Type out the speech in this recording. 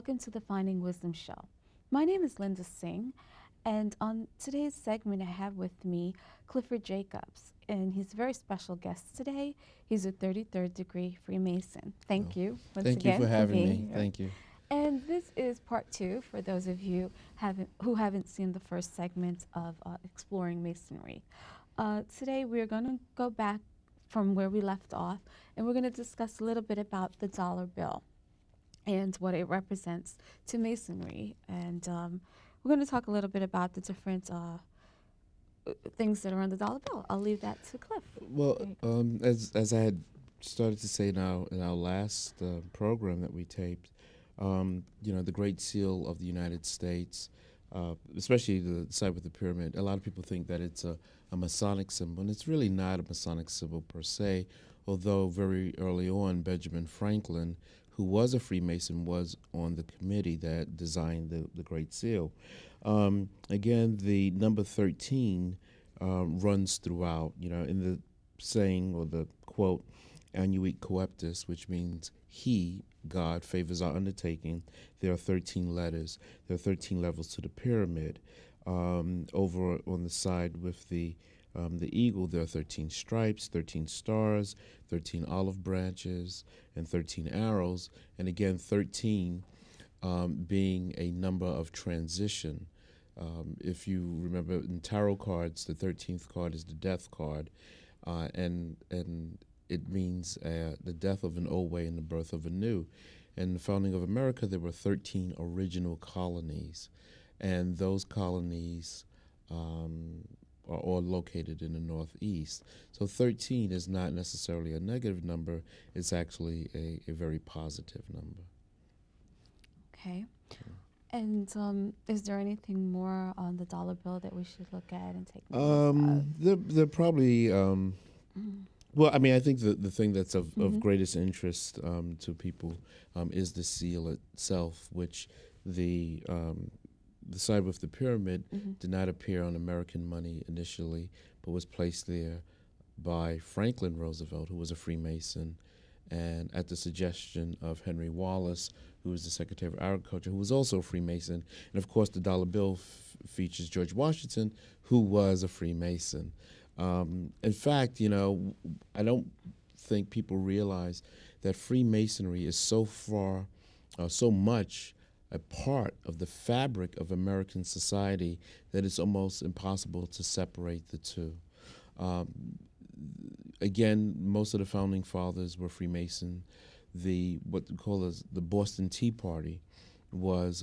welcome to the Finding Wisdom Show. My name is Linda Singh, and on today's segment, I have with me Clifford Jacobs, and he's a very special guest today. He's a 33rd degree Freemason. Thank Oh, you once thank you again for having being me. here. Thank you. And this is part two for those of you who haven't seen the first segment of Exploring Masonry. Today, we're going to go back from where we left off, and we're going to discuss a little bit about the dollar bill and what it represents to Masonry. And we're going to talk a little bit about the different things that are on the dollar bill. I'll leave that to Cliff. Well, as I had started to say now in our last program that we taped, the Great Seal of the United States, especially the side with the pyramid, a lot of people think that it's a Masonic symbol, and it's really not a Masonic symbol per se, although very early on, Benjamin Franklin, who was a Freemason, was on the committee that designed the Great Seal. Again, the number 13 runs throughout, in the saying or the quote, annuit coeptis, which means he, God, favors our undertaking. There are 13 letters. There are 13 levels to the pyramid. Over on the side with the eagle, there are 13 stripes, 13 stars, 13 olive branches, and 13 arrows. And again, 13 being a number of transition. If you remember in tarot cards, the 13th card is the death card, and it means the death of an old way and the birth of a new. In the founding of America, there were 13 original colonies, and those colonies are all located in the Northeast. So 13 is not necessarily a negative number. It's actually a very positive number. Okay. And is there anything more on the dollar bill that we should look at and take notice of? They're probably well, I mean, I think the thing that's of greatest interest to people is the seal itself, which the side with the pyramid did not appear on American money initially, but was placed there by Franklin Roosevelt, who was a Freemason, and at the suggestion of Henry Wallace, who was the Secretary of Agriculture, who was also a Freemason. And of course, the dollar bill features George Washington, who was a Freemason. In fact, I don't think people realize that Freemasonry is so much a part of the fabric of American society that it's almost impossible to separate the two. Again, most of the founding fathers were Freemason. What we call as the Boston Tea Party was